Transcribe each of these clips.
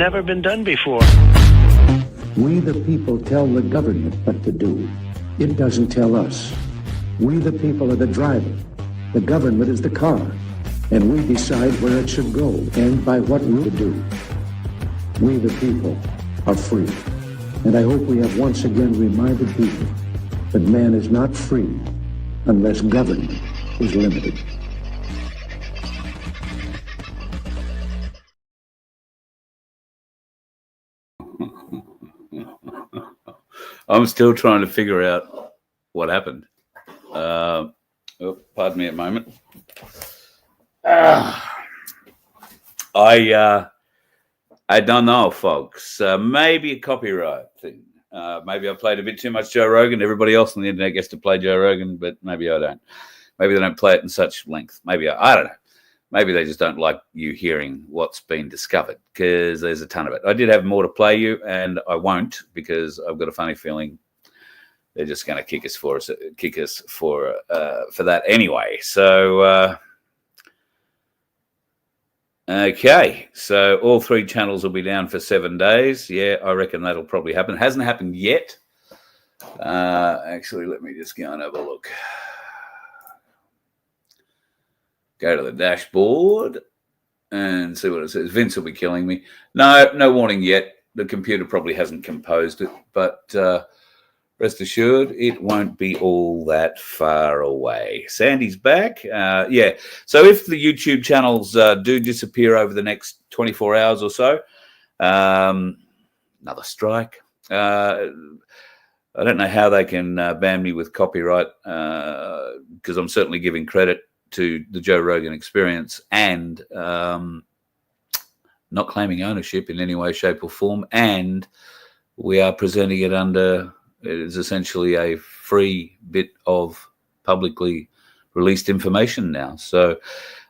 never been done before. We the people tell the government what to do. It doesn't tell us. We the people are the driver. The government is the car. And we decide where it should go and by what route to do. We the people are free. And I hope we have once again reminded people that man is not free unless government is limited. I'm still trying to figure out what happened. Pardon me a moment. I don't know, folks. Maybe a copyright thing. Maybe I played a bit too much Joe Rogan. Everybody else on the internet gets to play Joe Rogan, but maybe I don't. Maybe they don't play it in such length. Maybe I don't know. Maybe they just don't like you hearing what's been discovered, because there's a ton of it. I did have more to play you, and I won't, because I've got a funny feeling they're just going to kick us for that anyway. So, okay. So all 3 channels will be down for 7 days. Yeah, I reckon that'll probably happen. It hasn't happened yet. Actually, let me just go and have a look. Go to the dashboard and see what it says. Vince will be killing me. No warning yet. The computer probably hasn't composed it, but rest assured, it won't be all that far away. Sandy's back. Yeah. So if the YouTube channels do disappear over the next 24 hours or so, another strike. I don't know how they can ban me with copyright, because I'm certainly giving credit to the Joe Rogan Experience and not claiming ownership in any way, shape, or form. And we are presenting it under, it is essentially a free bit of publicly released information now. So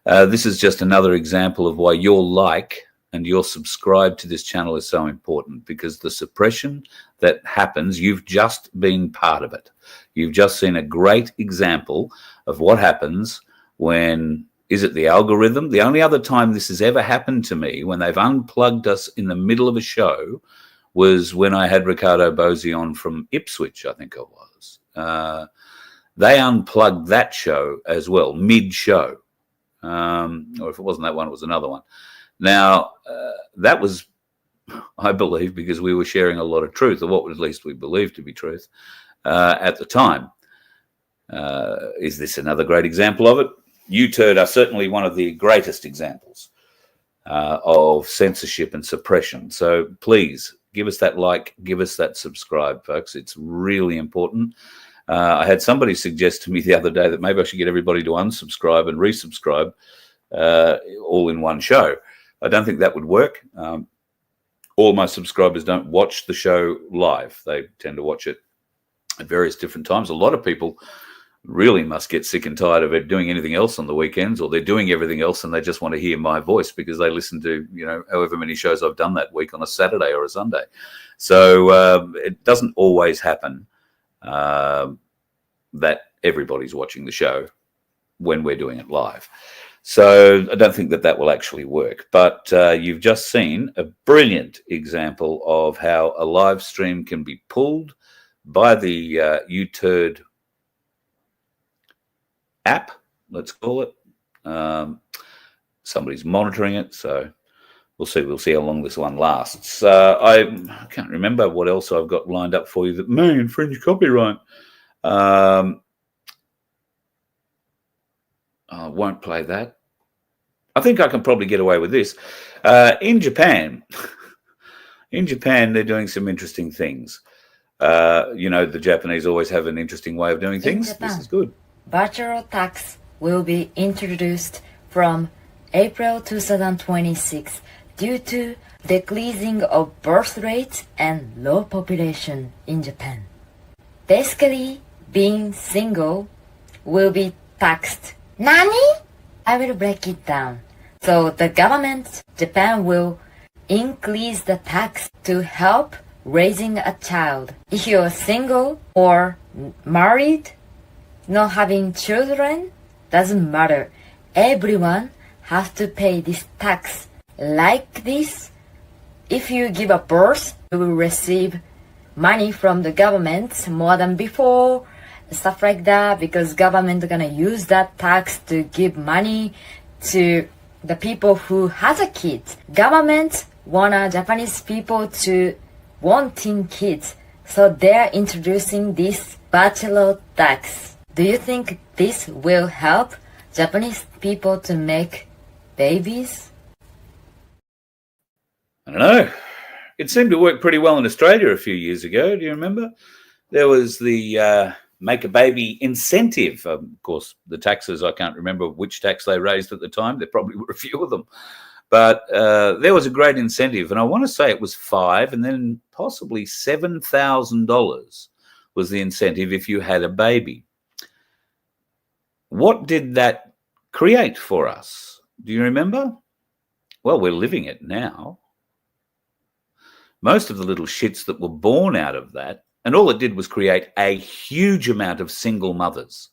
this is just another example of why your like and your subscribe to this channel is so important, because the suppression that happens, you've just been part of it. You've just seen a great example of what happens when, is it the algorithm? The only other time this has ever happened to me, when they've unplugged us in the middle of a show, was when I had Ricardo Bosi on from Ipswich, I think it was. They unplugged that show as well, mid-show. Or if it wasn't that one, it was another one. Now, that was, I believe, because we were sharing a lot of truth, or what at least we believed to be truth, at the time. Is this another great example of it? U-Turd are certainly one of the greatest examples of censorship and suppression. So please give us that like, give us that subscribe, folks. It's really important. I had somebody suggest to me the other day that maybe I should get everybody to unsubscribe and resubscribe all in one show. I don't think that would work. All my subscribers don't watch the show live. They tend to watch it at various different times. A lot of people really must get sick and tired of it doing anything else on the weekends, or they're doing everything else and they just want to hear my voice because they listen to, you know, however many shows I've done that week on a Saturday or a Sunday. So it doesn't always happen that everybody's watching the show when we're doing it live. So I don't think that that will actually work. But you've just seen a brilliant example of how a live stream can be pulled by the U-Turd app, let's call it. Somebody's monitoring it, so we'll see how long this one lasts. I can't remember what else I've got lined up for you that may infringe copyright. I won't play that. I think I can probably get away with this. In Japan, they're doing some interesting things. You know, the Japanese always have an interesting way of doing things. This is good. Virtual tax will be introduced from April 2026 due to decreasing of birth rate and low population in Japan. Basically, being single will be taxed. Nani? I will break it down. So the government, Japan, will increase the tax to help raising a child. If you're single or married, not having children, doesn't matter. Everyone has to pay this tax. Like this, if you give a birth, you will receive money from the government more than before, stuff like that, because government gonna use that tax to give money to the people who has a kid. Government want Japanese people to wanting kids, so they're introducing this bachelor tax. Do you think this will help Japanese people to make babies? I don't know. It seemed to work pretty well in Australia a few years ago. Do you remember? There was the make a baby incentive. Of course, the taxes, I can't remember which tax they raised at the time. There probably were a few of them. But there was a great incentive. And I want to say it was $5,000 and then possibly $7,000 was the incentive if you had a baby. What did that create for us? Do you remember? Well, we're living it now. Most of the little shits that were born out of that, and all it did was create a huge amount of single mothers,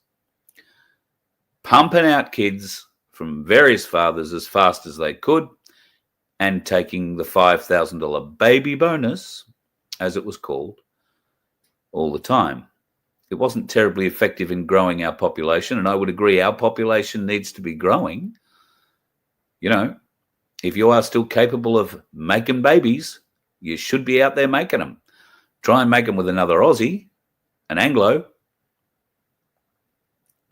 pumping out kids from various fathers as fast as they could and taking the $5,000 baby bonus, as it was called, all the time. It wasn't terribly effective in growing our population, and I would agree our population needs to be growing. You know, if you are still capable of making babies, you should be out there making them. Try and make them with another Aussie, an Anglo,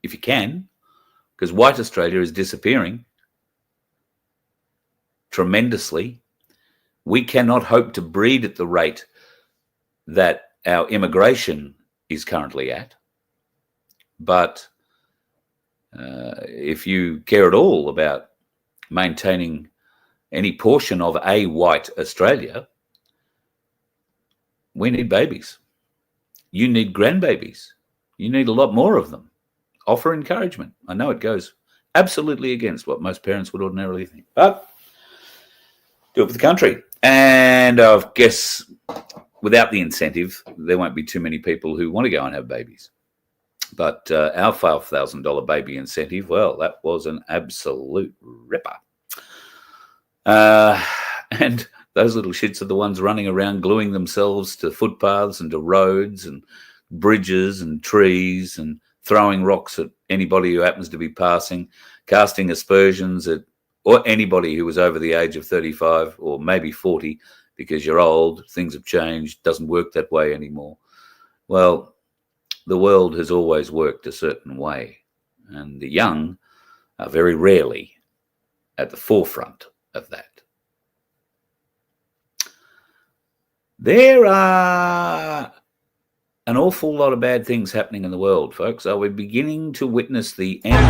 if you can, because white Australia is disappearing tremendously. We cannot hope to breed at the rate that our immigration is currently at. But if you care at all about maintaining any portion of a white Australia, we need babies. You need grandbabies. You need a lot more of them. Offer encouragement. I know it goes absolutely against what most parents would ordinarily think, but do it for the country. And I guess without the incentive, there won't be too many people who want to go and have babies. But our $5,000 baby incentive, well, that was an absolute ripper. And those little shits are the ones running around gluing themselves to footpaths and to roads and bridges and trees and throwing rocks at anybody who happens to be passing, casting aspersions at or anybody who was over the age of 35 or maybe 40 because you're old, things have changed, doesn't work that way anymore. Well, the world has always worked a certain way, and the young are very rarely at the forefront of that. There are an awful lot of bad things happening in the world, folks. Are we beginning to witness the end of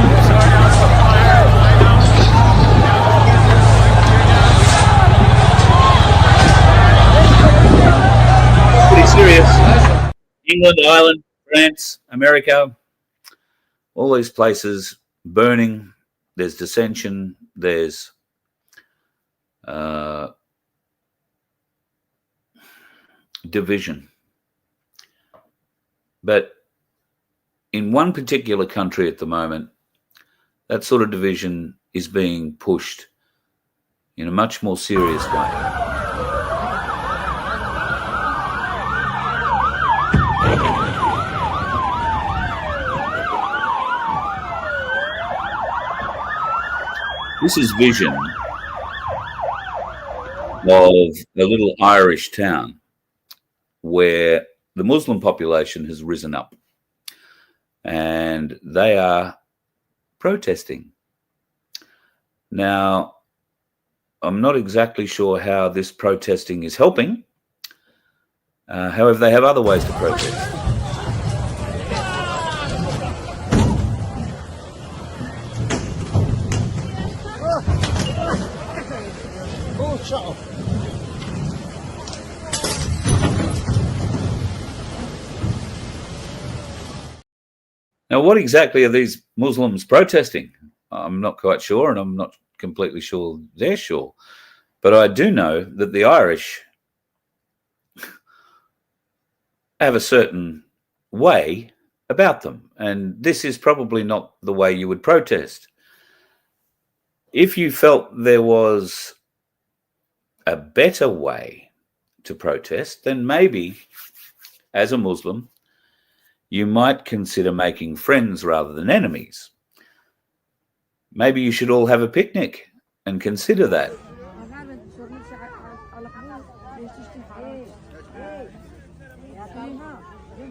pretty serious? England, Ireland, France, America, all these places burning. There's dissension. There's division. But in one particular country at the moment, that sort of division is being pushed in a much more serious way. This is vision of a little Irish town where the Muslim population has risen up and they are protesting. Now, I'm not exactly sure how this protesting is helping. However, they have other ways to protest. Now, what exactly are these Muslims protesting? I'm not quite sure, and I'm not completely sure they're sure. But I do know that the Irish have a certain way about them, and this is probably not the way you would protest. If you felt there was a better way to protest, then maybe as a Muslim, you might consider making friends rather than enemies. Maybe you should all have a picnic and consider that.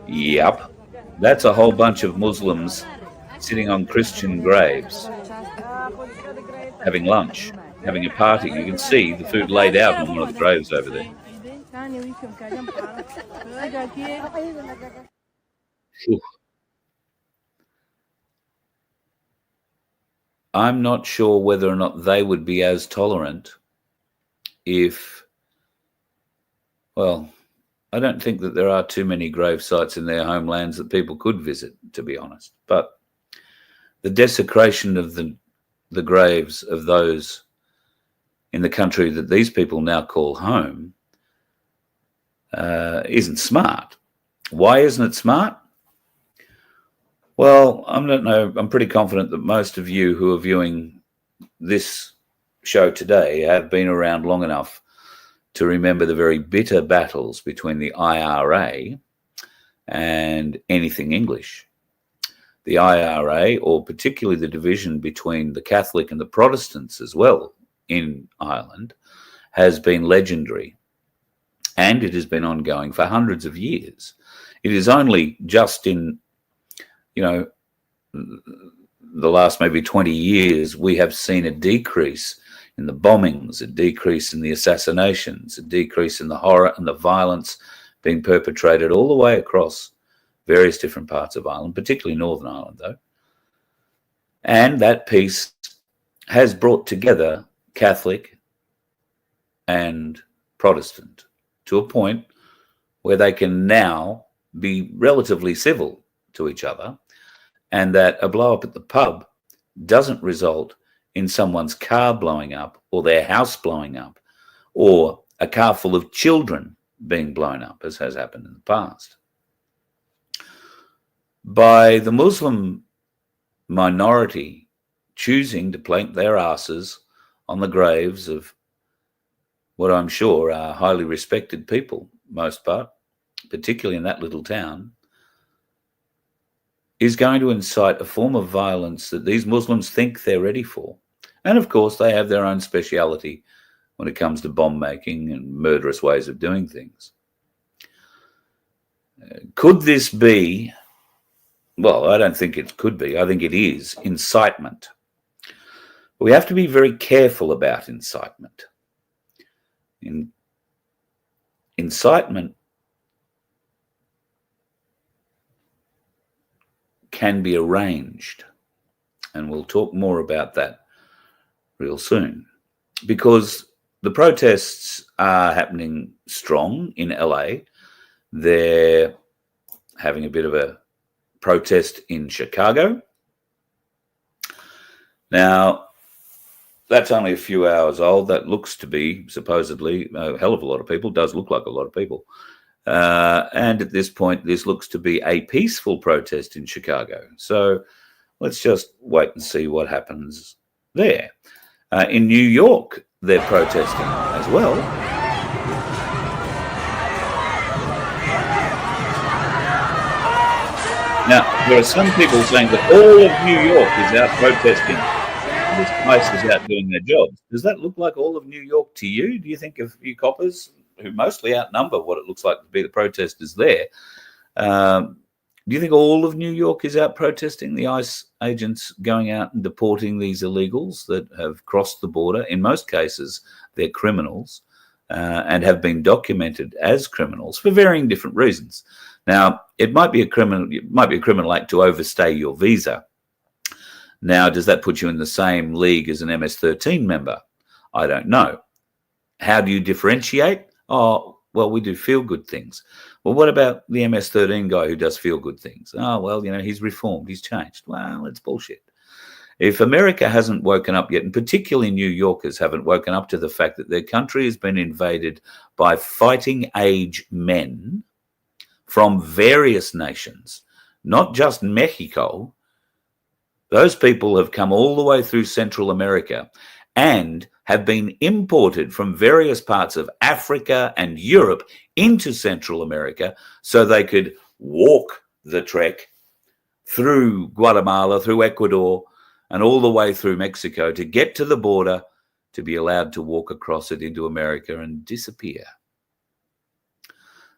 Yup, that's a whole bunch of Muslims sitting on Christian graves, having lunch, having a party. You can see the food laid out on one of the graves over there. Phew. I'm not sure whether or not they would be as tolerant if, well, I don't think that there are too many grave sites in their homelands that people could visit, to be honest. But the desecration of the graves of those in the country that these people now call home isn't smart. Why isn't it smart? Well, I don't know. I'm pretty confident that most of you who are viewing this show today have been around long enough to remember the very bitter battles between the IRA and anything English. The IRA, or particularly the division between the Catholic and the Protestants as well in Ireland, has been legendary, and it has been ongoing for hundreds of years. It is only just in, the last maybe 20 years, we have seen a decrease in the bombings, a decrease in the assassinations, a decrease in the horror and the violence being perpetrated all the way across various different parts of Ireland, particularly Northern Ireland, though. And that peace has brought together Catholic and Protestant to a point where they can now be relatively civil to each other, and that a blow up at the pub doesn't result in someone's car blowing up or their house blowing up or a car full of children being blown up, as has happened in the past. By the Muslim minority choosing to plank their asses on the graves of what I'm sure are highly respected people, most part, particularly in that little town, is going to incite a form of violence that these Muslims think they're ready for. And of course, they have their own speciality when it comes to bomb making and murderous ways of doing things. Could this be, well, I don't think it could be, I think it is incitement. We have to be very careful about incitement. Incitement can be arranged, and we'll talk more about that real soon, because the protests are happening strong in LA. They're having a bit of a protest in Chicago. Now, that's only a few hours old. That looks to be supposedly a hell of a lot of people, does look like a lot of people. And at this point, this looks to be a peaceful protest in Chicago. So let's just wait and see what happens there. In New York, they're protesting as well. Now, there are some people saying that all of New York is out protesting. This place is out doing their jobs. Does that look like all of New York to you? Do you think of you coppers, who mostly outnumber what it looks like to be the protesters there, do you think all of New York is out protesting? The ICE agents going out and deporting these illegals that have crossed the border. In most cases, they're criminals and have been documented as criminals for varying different reasons. Now, it might be a criminal act to overstay your visa. Now, does that put you in the same league as an MS-13 member? I don't know. How do you differentiate? Oh, well, we do feel-good things. Well, what about the MS-13 guy who does feel-good things? Oh, well, he's reformed, he's changed. Well, it's bullshit. If America hasn't woken up yet, and particularly New Yorkers haven't woken up to the fact that their country has been invaded by fighting-age men from various nations, not just Mexico. Those people have come all the way through Central America and have been imported from various parts of Africa and Europe into Central America so they could walk the trek through Guatemala, through Ecuador, and all the way through Mexico to get to the border to be allowed to walk across it into America and disappear.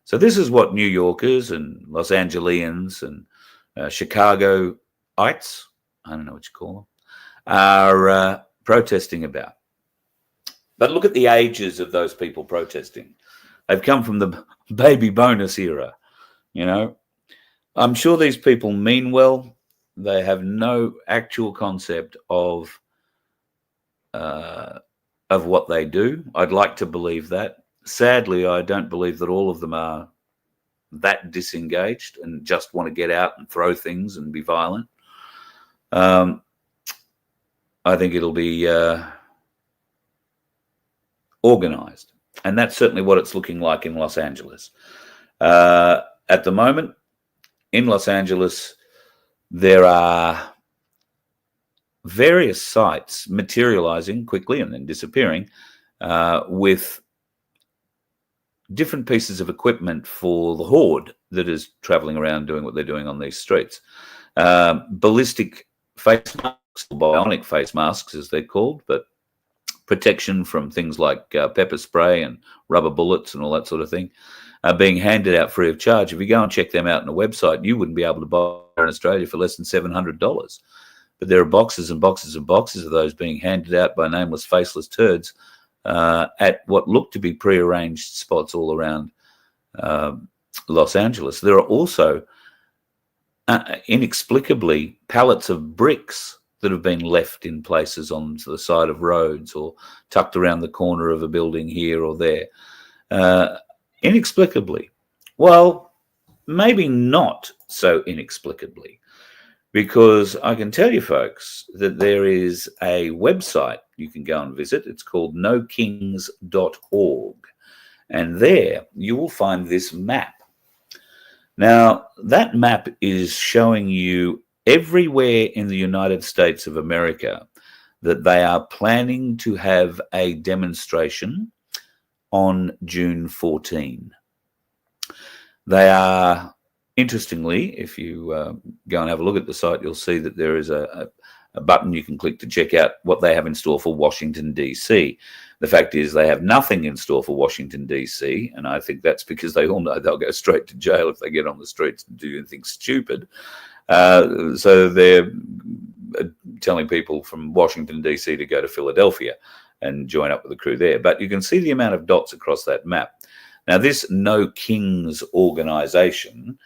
So this is what New Yorkers and Los Angeles and Chicagoites, I don't know what you call them, are protesting about. But look at the ages of those people protesting. They've come from the baby bonus era, you know. I'm sure these people mean well. They have no actual concept of what they do. I'd like to believe that. Sadly, I don't believe that all of them are that disengaged and just want to get out and throw things and be violent. I think it'll be organized. And that's certainly what it's looking like in Los Angeles. At the moment, in Los Angeles, there are various sites materializing quickly and then disappearing with different pieces of equipment for the horde that is traveling around doing what they're doing on these streets. Ballistic face masks, or bionic face masks as they're called, but protection from things like pepper spray and rubber bullets and all that sort of thing are being handed out free of charge. If you go and check them out on a website, you wouldn't be able to buy in Australia for less than $700. But there are boxes and boxes and boxes of those being handed out by nameless, faceless turds at what look to be prearranged spots all around Los Angeles. There are also inexplicably pallets of bricks that have been left in places on the side of roads or tucked around the corner of a building here or there. Inexplicably. Well, maybe not so inexplicably, because I can tell you, folks, that there is a website you can go and visit. It's called nokings.org. And there you will find this map. Now, that map is showing you everywhere in the United States of America that they are planning to have a demonstration on June 14. They are, interestingly, if you go and have a look at the site, you'll see that there is a button you can click to check out what they have in store for Washington, D.C. The fact is they have nothing in store for Washington, D.C., and I think that's because they all know they'll go straight to jail if they get on the streets and do anything stupid. So they're telling people from Washington, D.C. to go to Philadelphia and join up with the crew there. But you can see the amount of dots across that map. Now, this No Kings organization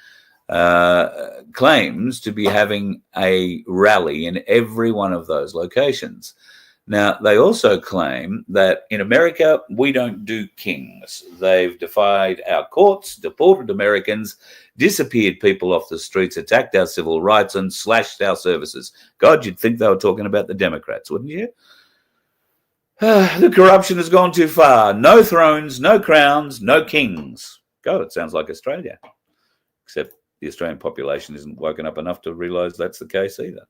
claims to be having a rally in every one of those locations. Now, they also claim that in America, we don't do kings. They've defied our courts, deported Americans, disappeared people off the streets, attacked our civil rights, and slashed our services. God, you'd think they were talking about the Democrats, wouldn't you? The corruption has gone too far. No thrones, no crowns, no kings. God, it sounds like Australia. Except the Australian population isn't woken up enough to realise that's the case either.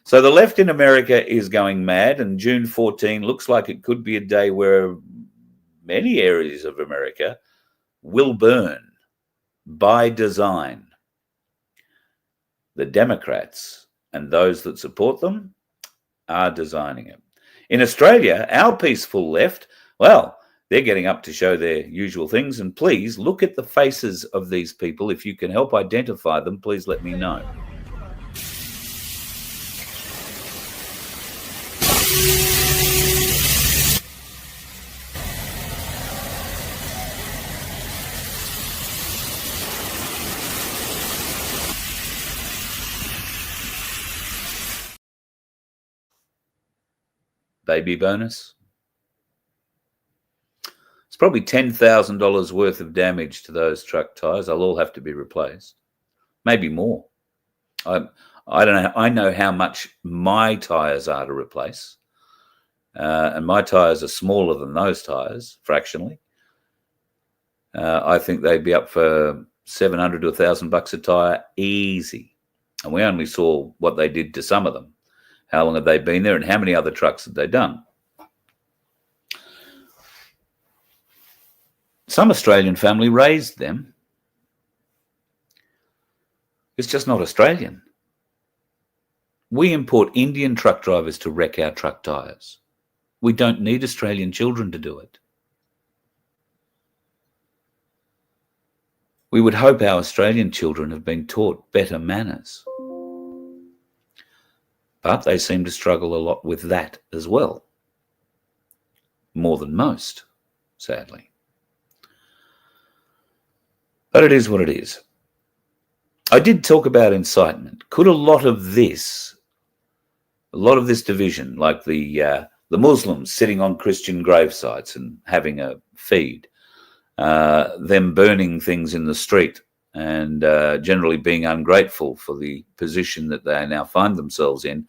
So the left in America is going mad, and June 14 looks like it could be a day where many areas of America will burn by design. The Democrats and those that support them are designing it. In Australia, our peaceful left, well, they're getting up to show their usual things. And please look at the faces of these people. If you can help identify them, please let me know. Baby bonus. It's probably $10,000 worth of damage to those truck tires. They'll all have to be replaced. Maybe more. I don't know. I know how much my tires are to replace. And my tires are smaller than those tires, fractionally. I think they'd be up for $700 to $1,000 a tire, easy. And we only saw what they did to some of them. How long had they been there, and how many other trucks had they done? Some Australian family raised them. It's just not Australian. We import Indian truck drivers to wreck our truck tyres. We don't need Australian children to do it. We would hope our Australian children have been taught better manners. But they seem to struggle a lot with that as well. More than most, sadly. But it is what it is. I did talk about incitement. Could a lot of this division, like the Muslims sitting on Christian gravesites and having a feed, them burning things in the street and generally being ungrateful for the position that they now find themselves in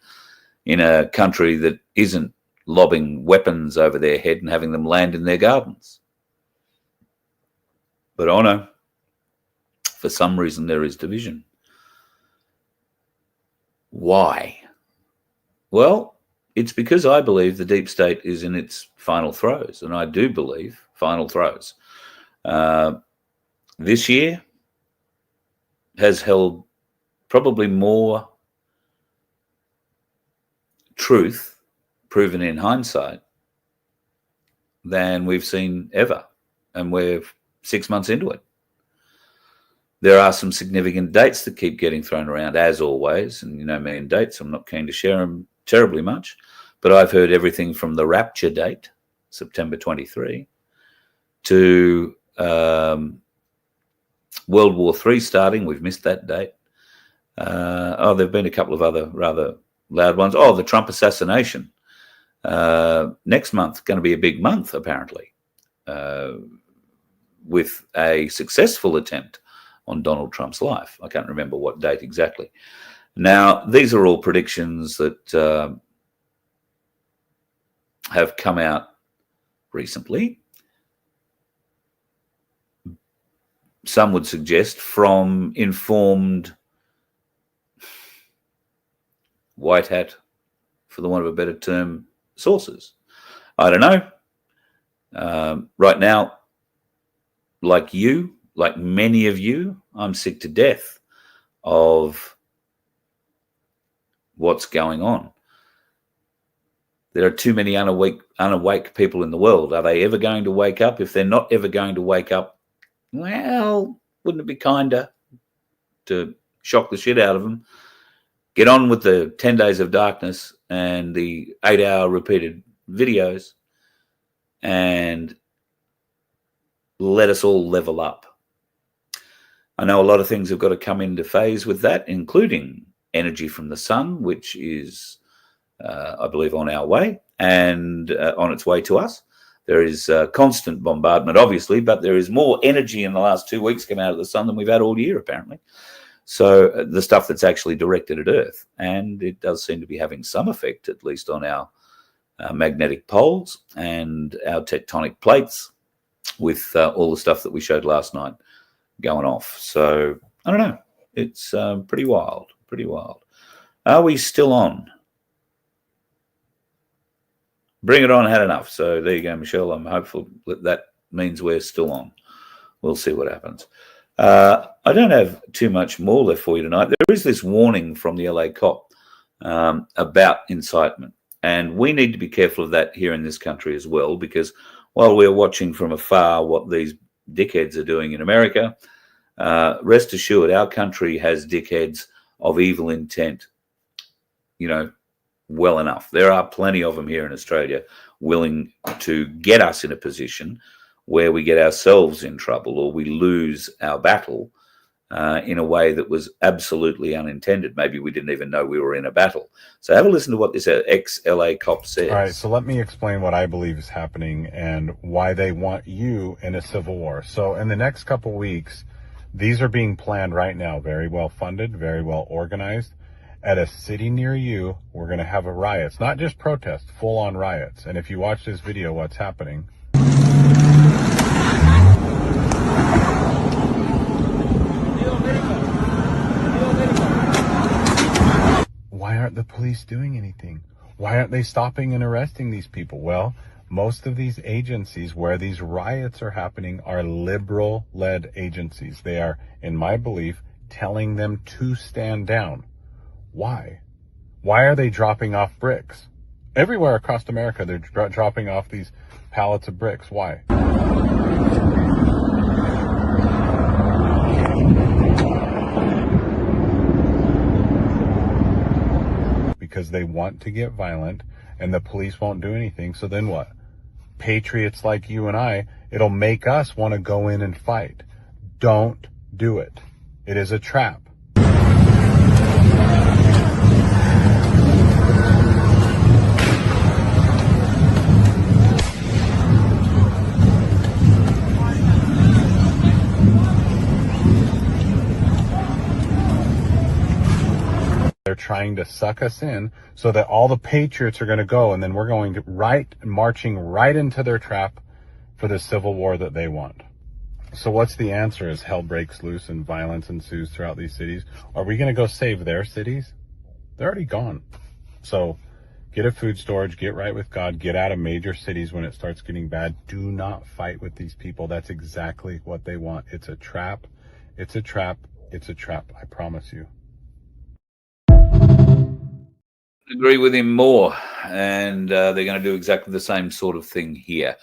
a country that isn't lobbing weapons over their head and having them land in their gardens. But oh no, for some reason there is division. Why? Well, it's because I believe the deep state is in its final throes, and I do believe final throes. This year has held probably more truth proven in hindsight than we've seen ever, and we're 6 months into it. There are some significant dates that keep getting thrown around, as always, and you know me and dates, I'm not keen to share them terribly much, but I've heard everything from the rapture date, September 23, to World War III starting. We've missed that date. There have been a couple of other rather loud ones. The Trump assassination. Next month, going to be a big month, apparently, with a successful attempt on Donald Trump's life. I can't remember what date exactly. Now, these are all predictions that have come out recently. Some would suggest from informed white hat, for the want of a better term, sources. I don't know. Right now, like many of you, I'm sick to death of what's going on. There are too many unawake people in the world. Are they ever going to wake up? If they're not ever going to wake up, well, wouldn't it be kinder to shock the shit out of them? Get on with the 10 days of darkness and the 8-hour repeated videos and let us all level up. I know a lot of things have got to come into phase with that, including energy from the sun, which is, I believe, on our way and on its way to us. There is constant bombardment, obviously, but there is more energy in the last 2 weeks coming out of the sun than we've had all year, apparently. So the stuff that's actually directed at Earth, and it does seem to be having some effect, at least on our magnetic poles and our tectonic plates, with all the stuff that we showed last night going off. So I don't know. It's pretty wild, pretty wild. Are we still on? Bring it on, had enough. So there you go, Michelle. I'm hopeful that means we're still on. We'll see what happens. I don't have too much more left for you tonight. There is this warning from the LA cop about incitement, and we need to be careful of that here in this country as well, because while we're watching from afar what these dickheads are doing in America, rest assured our country has dickheads of evil intent, well enough. There are plenty of them here in Australia willing to get us in a position where we get ourselves in trouble or we lose our battle in a way that was absolutely unintended. Maybe we didn't even know we were in a battle. So have a listen to what this ex-LA cop says. All right, so let me explain what I believe is happening and why they want you in a civil war. So in the next couple weeks, these are being planned right now, very well funded, very well organized. At a city near you, we're going to have a riot. It's not just protests, full-on riots. And if you watch this video, what's happening... Why aren't the police doing anything? Why aren't they stopping and arresting these people? Well, Most of these agencies where these riots are happening are liberal-led agencies. They are, in my belief, telling them to stand down. Why? Why are they dropping off bricks? Everywhere across America, they're dropping off these pallets of bricks. Why? Because they want to get violent and the police won't do anything. So then what? Patriots like you and I, it'll make us want to go in and fight. Don't do it. It is a trap. They're trying to suck us in so that all the patriots are going to go, and then we're going to marching right into their trap for the civil war that they want. So what's the answer as hell breaks loose and violence ensues throughout these cities? Are we going to go save their cities? They're already gone. So get a food storage, get right with God, get out of major cities when it starts getting bad. Do not fight with these people. That's exactly what they want. It's a trap. It's a trap. It's a trap. I promise you. Agree with him more, and they're going to do exactly the same sort of thing here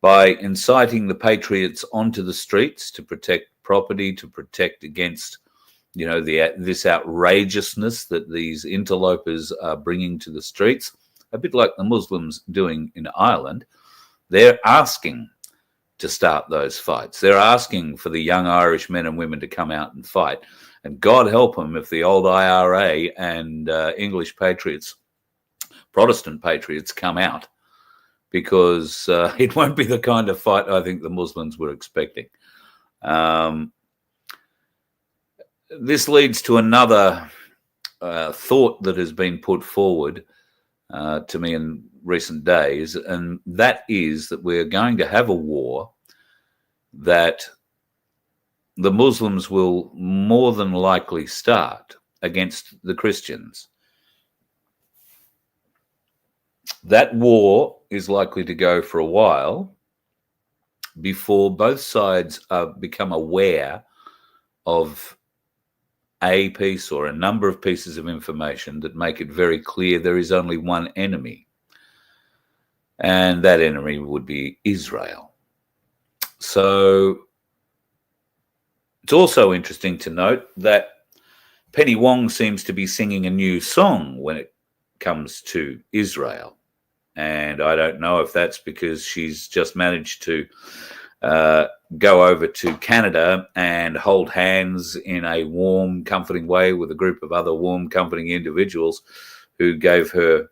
by inciting the patriots onto the streets to protect property, to protect against, you know, this outrageousness that these interlopers are bringing to the streets, a bit like the Muslims doing in Ireland. They're asking to start those fights. They're asking for the young Irish men and women to come out and fight. And God help them if the old IRA and English patriots, Protestant patriots, come out, because it won't be the kind of fight I think the Muslims were expecting. This leads to another thought that has been put forward to me in recent days, and that is that we're going to have a war that the Muslims will more than likely start against the Christians. That war is likely to go for a while before both sides become aware of a piece or a number of pieces of information that make it very clear there is only one enemy, and that enemy would be Israel. So it's also interesting to note that Penny Wong seems to be singing a new song when it comes to Israel. And I don't know if that's because she's just managed to go over to Canada and hold hands in a warm, comforting way with a group of other warm, comforting individuals who gave her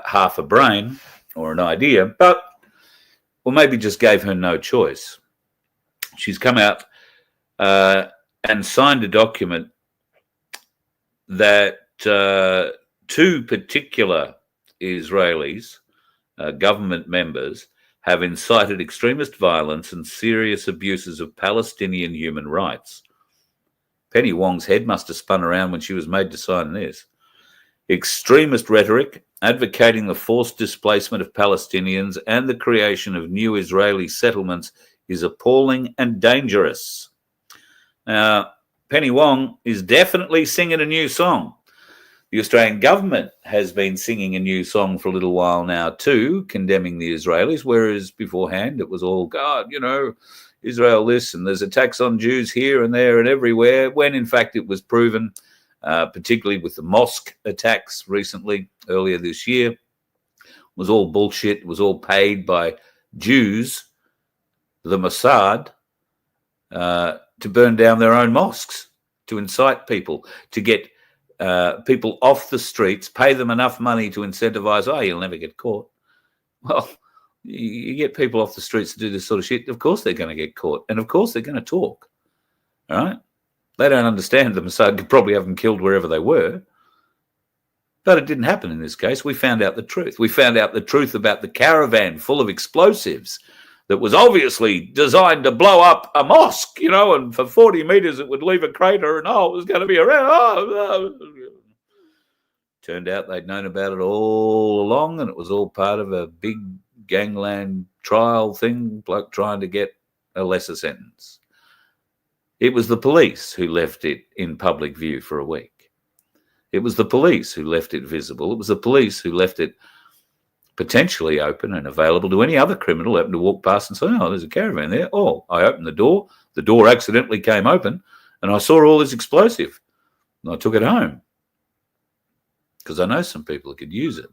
half a brain or an idea, or maybe just gave her no choice. She's come out and signed a document that two particular Israelis, government members, have incited extremist violence and serious abuses of Palestinian human rights. Penny Wong's head must have spun around when she was made to sign this. Extremist rhetoric advocating the forced displacement of Palestinians and the creation of new Israeli settlements is appalling and dangerous. Now, Penny Wong is definitely singing a new song. The Australian government has been singing a new song for a little while now too, condemning the Israelis, whereas beforehand it was all, God, you know, Israel this, and there's attacks on Jews here and there and everywhere, when in fact it was proven, particularly with the mosque attacks recently, earlier this year, was all bullshit. It was all paid by Jews, the Mossad, to burn down their own mosques, to incite people, to get people off the streets, pay them enough money to incentivize, oh, you'll never get caught. Well, you get people off the streets to do this sort of shit, of course they're going to get caught. And of course they're going to talk. All right? They don't understand the Mossad could probably have them killed wherever they were. But it didn't happen in this case. We found out the truth. We found out the truth about the caravan full of explosives that was obviously designed to blow up a mosque, you know, and for 40 meters it would leave a crater, and it was going to be around. Turned out they'd known about it all along, and it was all part of a big gangland trial thing, bloke trying to get a lesser sentence. It was the police who left it in public view for a week. It was the police who left it visible. It was the police who left it potentially open and available to any other criminal who happened to walk past and say, oh, there's a caravan there. Oh, I opened the door accidentally came open, and I saw all this explosive, and I took it home because I know some people who could use it.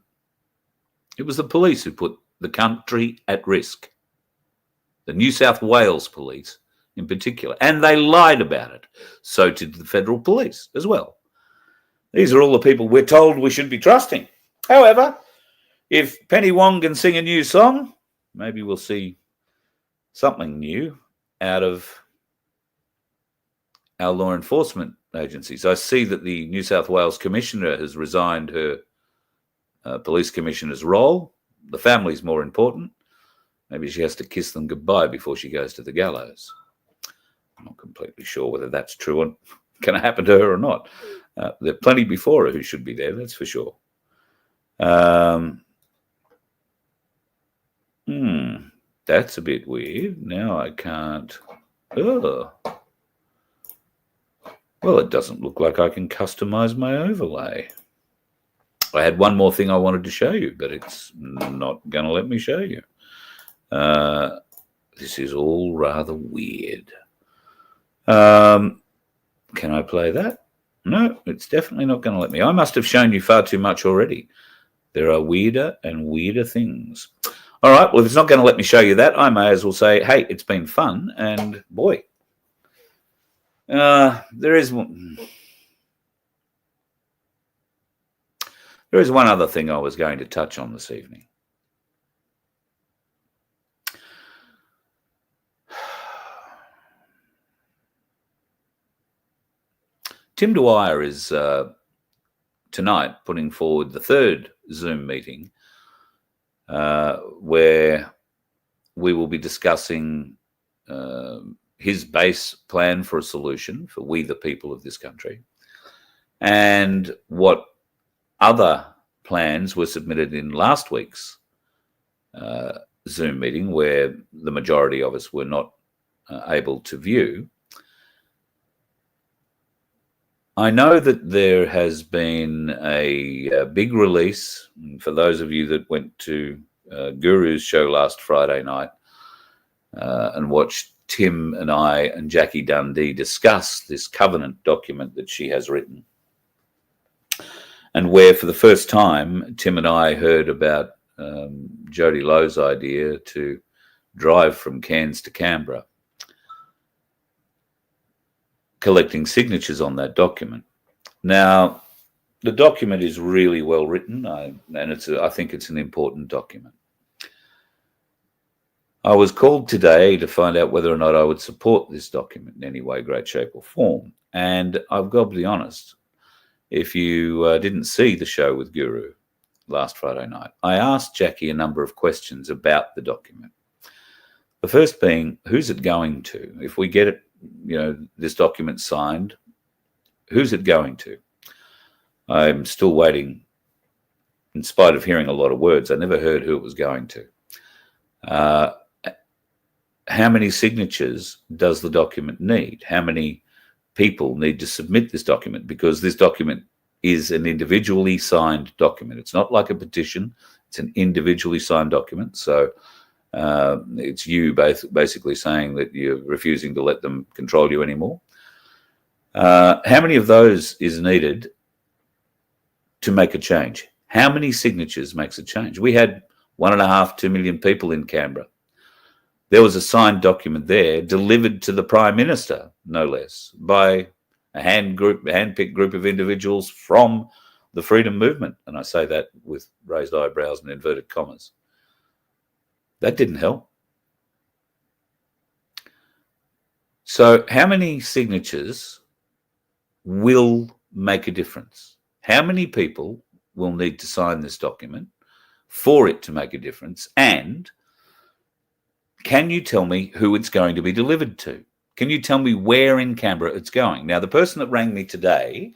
It was the police who put the country at risk, the New South Wales police in particular, and they lied about it. So did the federal police as well. These are all the people we're told we should be trusting. However, if Penny Wong can sing a new song, maybe we'll see something new out of our law enforcement agencies. I see that the New South Wales Commissioner has resigned her police commissioner's role. The family's more important. Maybe she has to kiss them goodbye before she goes to the gallows. I'm not completely sure whether that's true and going to happen to her or not. There are plenty before her who should be there, that's for sure. That's a bit weird. Now I can't. Oh. Well, it doesn't look like I can customize my overlay. I had one more thing I wanted to show you, but it's not going to let me show you. This is all rather weird. Can I play that? No, it's definitely not going to let me. I must have shown you far too much already. There are weirder and weirder things. All right, well, if it's not going to let me show you that, I may as well say, hey, it's been fun, and boy, there is one other thing I was going to touch on this evening. Tim Dwyer is tonight putting forward the third Zoom meeting where we will be discussing his base plan for a solution for we the people of this country, and what other plans were submitted in last week's Zoom meeting where the majority of us were not able to view. I know that there has been a big release. For those of you that went to Guru's show last Friday night and watched Tim and I and Jackie Dundee discuss this covenant document that she has written, and where for the first time Tim and I heard about Jody Lowe's idea to drive from Cairns to Canberra, collecting signatures on that document. Now, the document is really well written, and I think it's an important document. I was called today to find out whether or not I would support this document in any way, great shape or form. And I've got to be honest, if you didn't see the show with Guru last Friday night, I asked Jackie a number of questions about the document. The first being, who's it going to? If we get it, this document signed, who's it going to? I'm still waiting. In spite of hearing a lot of words, I never heard who it was going to. How many signatures does the document need? How many people need to submit this document? Because this document is an individually signed document. It's not like a petition. It's an individually signed document. So it's you basically saying that you're refusing to let them control you anymore. How many of those is needed to make a change? How many signatures makes a change? We had 1.5–2 million people in Canberra. There was a signed document there delivered to the Prime Minister, no less, by a hand-picked group of individuals from the freedom movement. And I say that with raised eyebrows and inverted commas. That didn't help. So how many signatures will make a difference? How many people will need to sign this document for it to make a difference? And can you tell me who it's going to be delivered to? Can you tell me where in Canberra it's going? Now, the person that rang me today,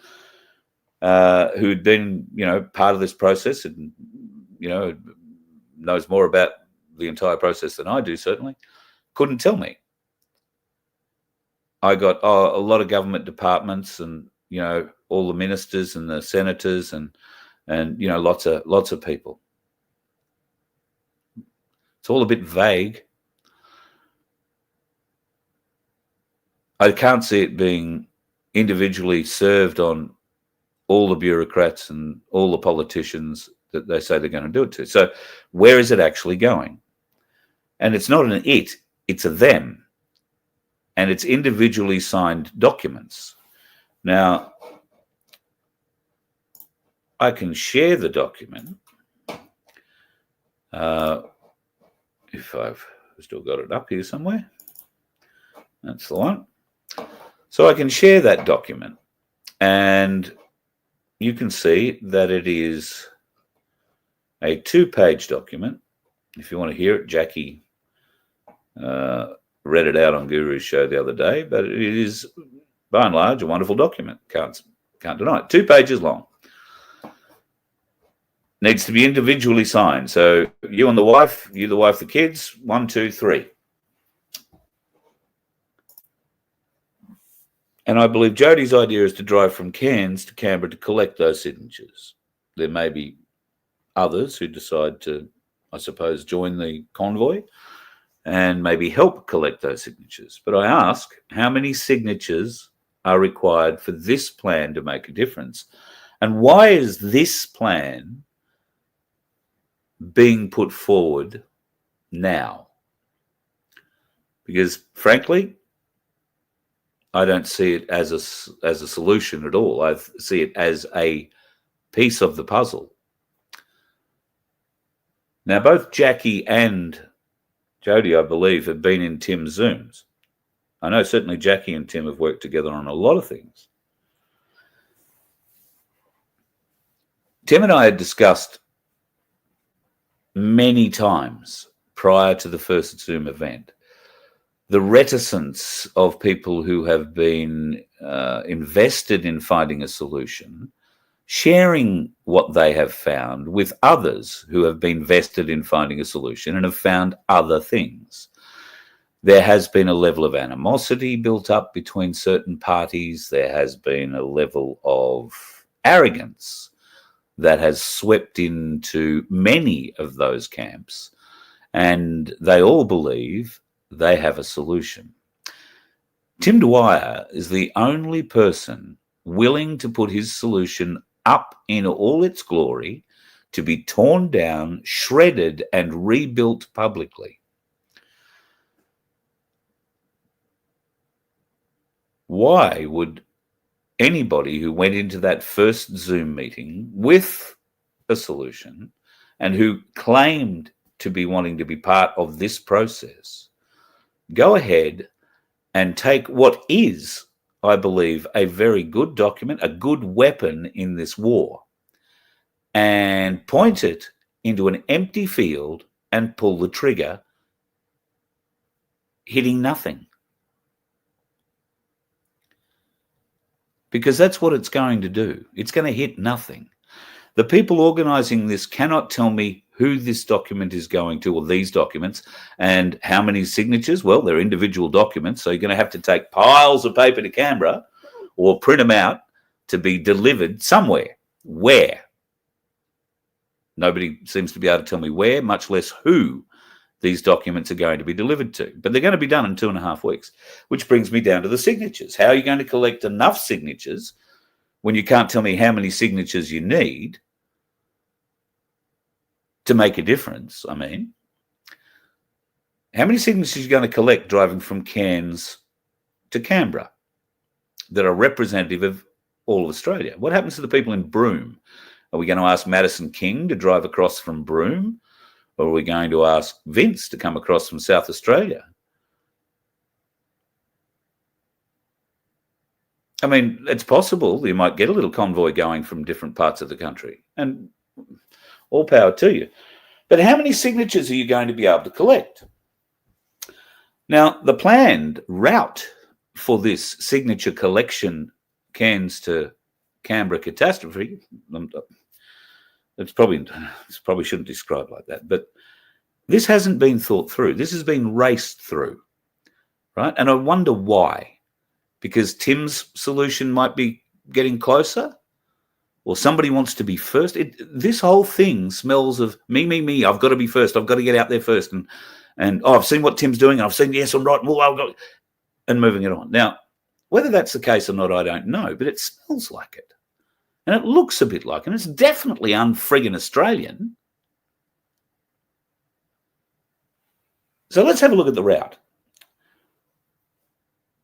who had been, part of this process and, knows more about the entire process than I do, certainly, couldn't tell me. I got a lot of government departments and, all the ministers and the senators and lots of people. It's all a bit vague. I can't see it being individually served on all the bureaucrats and all the politicians that they say they're going to do it to. So where is it actually going? And it's not an it, it's a them. And it's individually signed documents. Now, I can share the document if I've still got it up here somewhere. That's the one. So I can share that document, and you can see that it is a 2-page document. If you want to hear it, Jackie read it out on Guru's show the other day, but it is, by and large, a wonderful document. Can't deny it. 2 pages long. Needs to be individually signed. So you and the wife, the kids, 1, 2, 3. And I believe Jodi's idea is to drive from Cairns to Canberra to collect those signatures. There may be others who decide to, I suppose, join the convoy and maybe help collect those signatures. But I ask, how many signatures are required for this plan to make a difference? And why is this plan being put forward now? Because, frankly, I don't see it as a solution at all. I see it as a piece of the puzzle. Now, both Jackie and Jodi, I believe, have been in Tim's Zooms. I know certainly Jackie and Tim have worked together on a lot of things. Tim and I had discussed many times prior to the first Zoom event the reticence of people who have been invested in finding a solution, sharing what they have found with others who have been vested in finding a solution and have found other things. There has been a level of animosity built up between certain parties. There has been a level of arrogance that has swept into many of those camps, and they all believe they have a solution. Tim Dwyer is the only person willing to put his solution up in all its glory, to be torn down, shredded, and rebuilt publicly. Why would anybody who went into that first Zoom meeting with a solution and who claimed to be wanting to be part of this process go ahead and take what is, I believe, a very good document, a good weapon in this war, and point it into an empty field and pull the trigger, hitting nothing? Because that's what it's going to do. It's going to hit nothing. The people organising this cannot tell me who this document is going to, or these documents, and how many signatures. Well, they're individual documents, so you're going to have to take piles of paper to Canberra or print them out to be delivered somewhere. Where? Nobody seems to be able to tell me where, much less who these documents are going to be delivered to. But they're going to be done in 2.5 weeks, which brings me down to the signatures. How are you going to collect enough signatures when you can't tell me how many signatures you need to make a difference? I mean, how many signatures are you going to collect driving from Cairns to Canberra that are representative of all of Australia? What happens to the people in Broome? Are we going to ask Madison King to drive across from Broome? Or are we going to ask Vince to come across from South Australia? I mean, it's possible you might get a little convoy going from different parts of the country, and all power to you. But how many signatures are you going to be able to collect? Now, the planned route for this signature collection, Cairns to Canberra catastrophe, it's probably shouldn't describe like that, but This hasn't been thought through. This has been raced through, right? And I wonder why. Because Tim's solution might be getting closer, or somebody wants to be first. This whole thing smells of me. I've got to be first. I've got to get out there first. And I've seen what Tim's doing. I've seen, yes, I'm right. Well, I've got, and moving it on. Now, whether that's the case or not, I don't know, but it smells like it. And it looks a bit like it. And it's definitely unfriggin' Australian. So let's have a look at the route.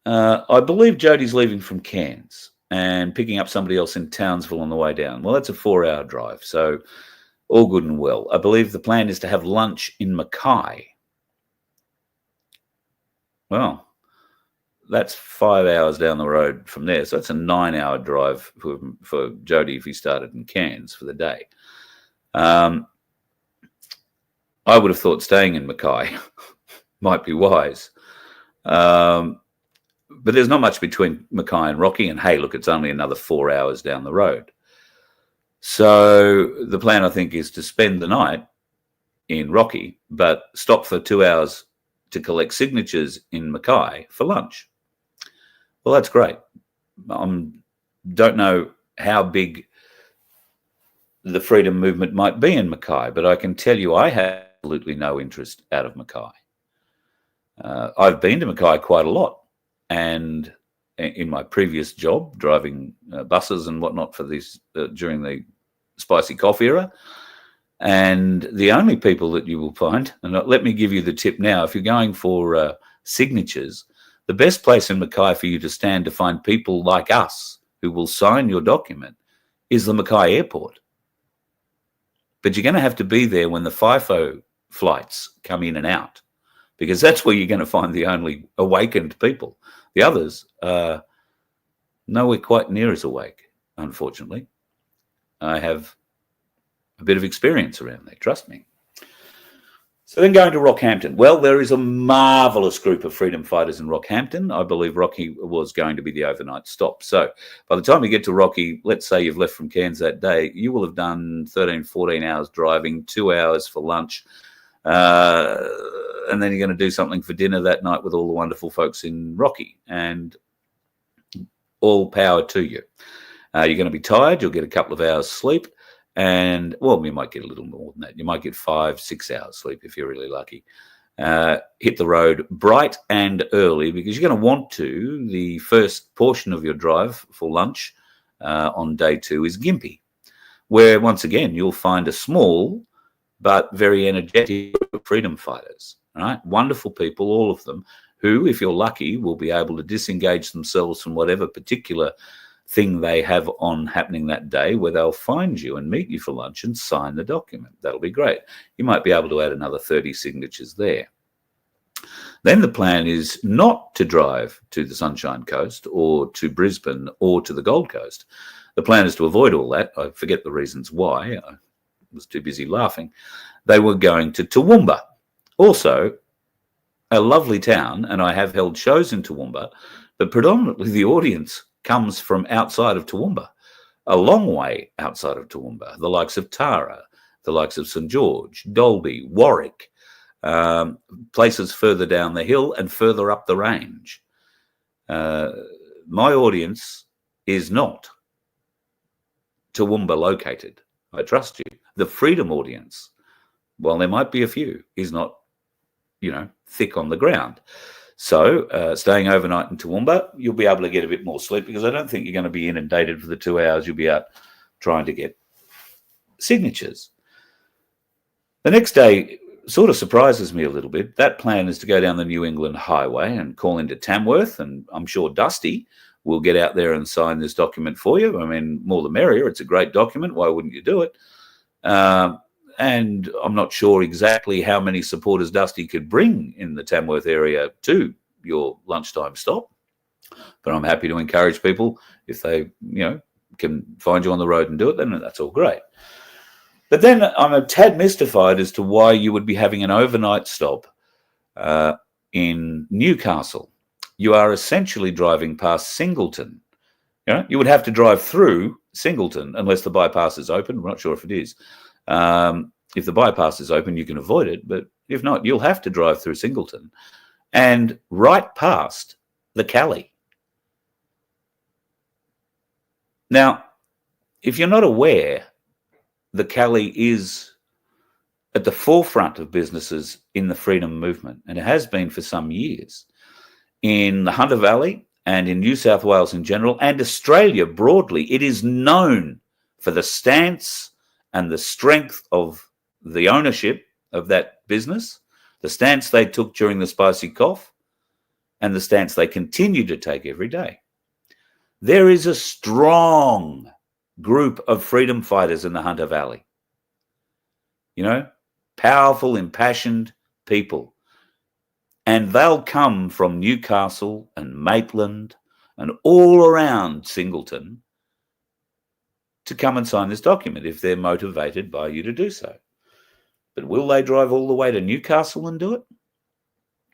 I believe Jodie's leaving from Cairns and picking up somebody else in Townsville on the way down. Well, that's a 4-hour drive, so all good and well. I believe the plan is to have lunch in Mackay. Well, that's 5 hours down the road from there, so that's a 9-hour drive for Jodie if he started in Cairns for the day. I would have thought staying in Mackay might be wise. But there's not much between Mackay and Rocky, and hey, look, it's only another 4 hours down the road. So the plan, I think, is to spend the night in Rocky, but stop for 2 hours to collect signatures in Mackay for lunch. Well, that's great. Don't know how big the freedom movement might be in Mackay, but I can tell you I have absolutely no interest out of Mackay. I've been to Mackay quite a lot. And in my previous job, driving buses and whatnot for this during the spicy coffee era, and the only people that you will find, and let me give you the tip now, if you're going for signatures, the best place in Mackay for you to stand to find people like us who will sign your document is the Mackay airport. But you're going to have to be there when the FIFO flights come in and out, because that's where you're going to find the only awakened people. The others are nowhere quite near as awake, unfortunately. I have a bit of experience around there, trust me. So then going to Rockhampton. Well, there is a marvellous group of freedom fighters in Rockhampton. I believe Rocky was going to be the overnight stop. So by the time you get to Rocky, let's say you've left from Cairns that day, you will have done 13, 14 hours driving, 2 hours for lunch, and then you're going to do something for dinner that night with all the wonderful folks in Rocky, and all power to you. You're going to be tired. You'll get a couple of hours sleep, and, well, you might get a little more than that. You might get 5-6 hours sleep if you're really lucky. Hit the road bright and early, because you're going to want to. The first portion of your drive for lunch on day 2 is Gympie, where, once again, you'll find a small but very energetic group of freedom fighters. Right? Wonderful people, all of them, who, if you're lucky, will be able to disengage themselves from whatever particular thing they have on happening that day, where they'll find you and meet you for lunch and sign the document. That'll be great. You might be able to add another 30 signatures there. Then the plan is not to drive to the Sunshine Coast or to Brisbane or to the Gold Coast. The plan is to avoid all that. I forget the reasons why. I was too busy laughing. They were going to Toowoomba. Also, a lovely town, and I have held shows in Toowoomba, but predominantly the audience comes from outside of Toowoomba, a long way outside of Toowoomba, the likes of Tara, the likes of St George, Dalby, Warwick, places further down the hill and further up the range. My audience is not Toowoomba located, I trust you. The freedom audience, while there might be a few, is not, thick on the ground. So staying overnight in Toowoomba, you'll be able to get a bit more sleep, because I don't think you're going to be inundated for the 2 hours. You'll be out trying to get signatures. The next day sort of surprises me a little bit. That plan is to go down the New England Highway and call into Tamworth, and I'm sure Dusty will get out there and sign this document for you. I mean, more the merrier. It's a great document. Why wouldn't you do it? And I'm not sure exactly how many supporters Dusty could bring in the Tamworth area to your lunchtime stop. But I'm happy to encourage people, if they, can find you on the road and do it, then that's all great. But then I'm a tad mystified as to why you would be having an overnight stop in Newcastle. You are essentially driving past Singleton. You would have to drive through Singleton unless the bypass is open. I'm not sure if it is. If the bypass is open, you can avoid it, but If not, you'll have to drive through Singleton and right past the Cali. Now, if you're not aware, the Cali is at the forefront of businesses in the freedom movement, and it has been for some years. In the Hunter Valley and in New South Wales in general, and Australia broadly, it is known for the stance and the strength of the ownership of that business, the stance they took during the spicy cough, and the stance they continue to take every day. There is a strong group of freedom fighters in the Hunter Valley. You know, powerful, impassioned people. And they'll come from Newcastle and Maitland and all around Singleton to come and sign this document if they're motivated by you to do so. But will they drive all the way to Newcastle and do it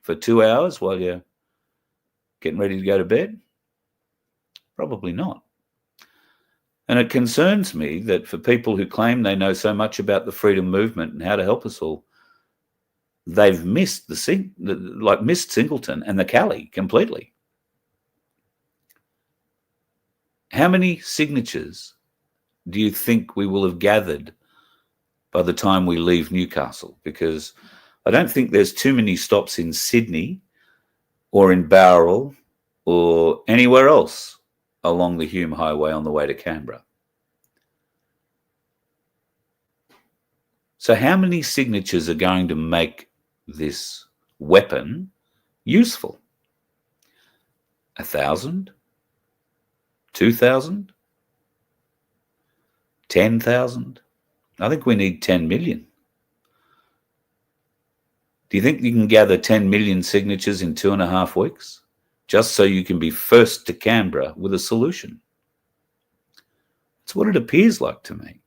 for 2 hours while you're getting ready to go to bed? Probably not. And it concerns me that for people who claim they know so much about the freedom movement and how to help us all, they've missed missed Singleton and the Cali completely. How many signatures do you think we will have gathered by the time we leave Newcastle? Because I don't think there's too many stops in Sydney or in Bowral or anywhere else along the Hume Highway on the way to Canberra. So how many signatures are going to make this weapon useful? 1,000? 2,000? 10,000? I think we need 10 million. Do you think you can gather 10 million signatures in 2.5 weeks? Just so you can be first to Canberra with a solution? That's what it appears like to me.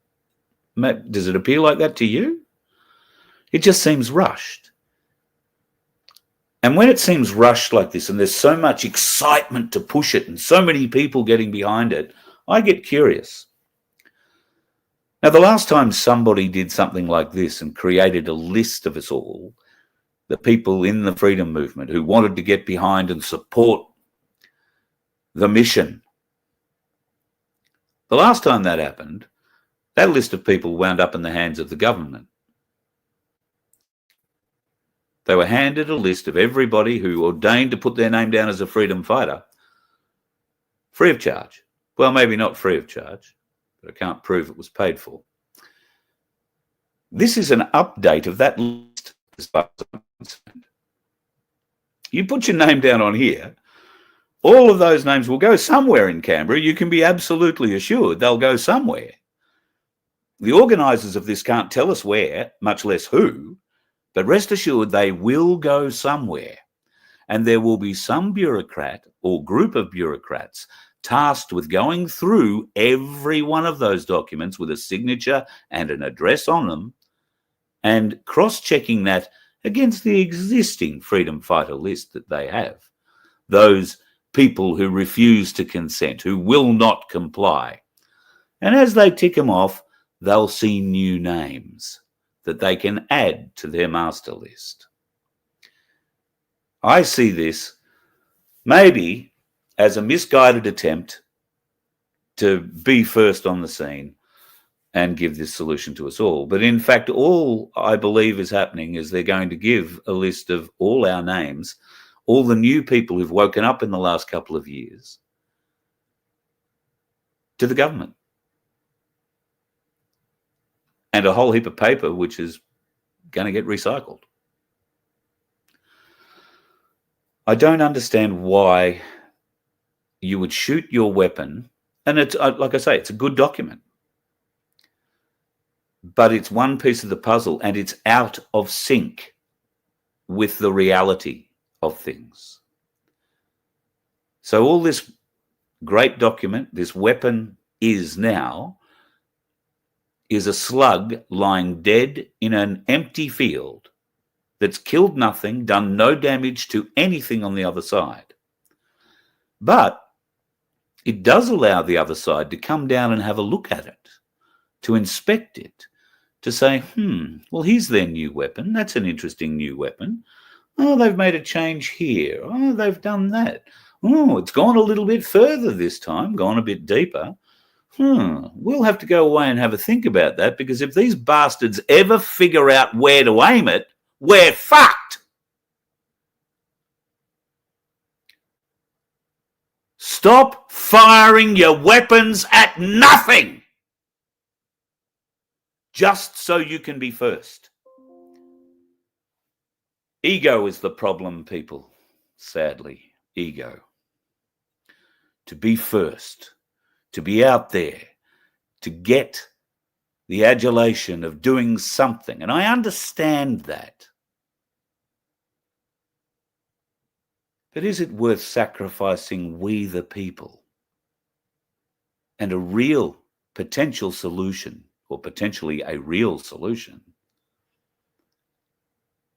Does it appear like that to you? It just seems rushed. And when it seems rushed like this and there's so much excitement to push it and so many people getting behind it, I get curious. Now, the last time somebody did something like this and created a list of us all, the people in the freedom movement who wanted to get behind and support the mission, the last time that happened, that list of people wound up in the hands of the government. They were handed a list of everybody who ordained to put their name down as a freedom fighter, free of charge. Well, maybe not free of charge, but I can't prove it was paid for. This is an update of that list as far as I'm concerned. You put your name down on here, all of those names will go somewhere in Canberra. You can be absolutely assured they'll go somewhere. The organisers of this can't tell us where, much less who, but rest assured they will go somewhere. And there will be some bureaucrat or group of bureaucrats tasked with going through every one of those documents with a signature and an address on them and cross-checking that against the existing freedom fighter list that they have. Those people who refuse to consent, who will not comply. And as they tick them off, they'll see new names that they can add to their master list. I see this maybe as a misguided attempt to be first on the scene and give this solution to us all. But in fact, all I believe is happening is they're going to give a list of all our names, all the new people who've woken up in the last couple of years, to the government. And a whole heap of paper which is going to get recycled. I don't understand why you would shoot your weapon, and it's like I say, it's a good document, but it's one piece of the puzzle and it's out of sync with the reality of things. So all this great document, this weapon is a slug lying dead in an empty field that's killed nothing, done no damage to anything on the other side. But it does allow the other side to come down and have a look at it, to inspect it, to say, well, here's their new weapon. That's an interesting new weapon. Oh, they've made a change here. Oh, they've done that. Oh, it's gone a little bit further this time, gone a bit deeper. We'll have to go away and have a think about that, because if these bastards ever figure out where to aim it, we're fucked. Stop firing your weapons at nothing just so you can be first. Ego is the problem, people. Sadly, ego. To be first, to be out there, to get the adulation of doing something. And I understand that. But is it worth sacrificing we the people and a real potential solution, or potentially a real solution,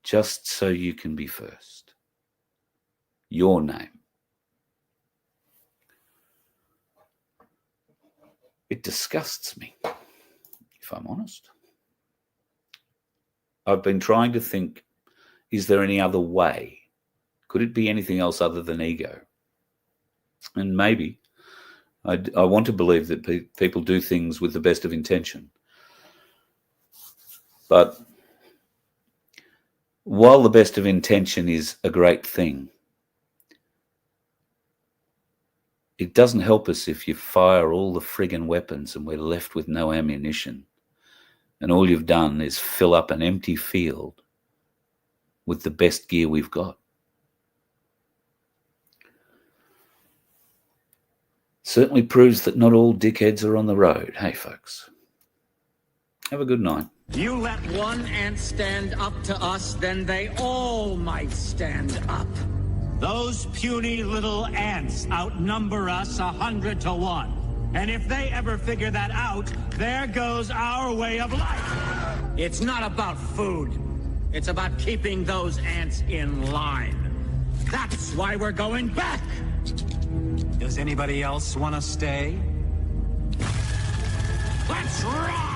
just so you can be first? Your name. It disgusts me, if I'm honest. I've been trying to think, is there any other way? Could it be anything else other than ego? And maybe. I want to believe that people do things with the best of intention. But while the best of intention is a great thing, it doesn't help us if you fire all the friggin' weapons and we're left with no ammunition. And all you've done is fill up an empty field with the best gear we've got. Certainly proves that not all dickheads are on the road. Hey, folks. Have a good night. You let one ant stand up to us, then they all might stand up. Those puny little ants outnumber us 100 to 1. And if they ever figure that out, there goes our way of life. It's not about food. It's about keeping those ants in line. That's why we're going back. Does anybody else want to stay? Let's rock!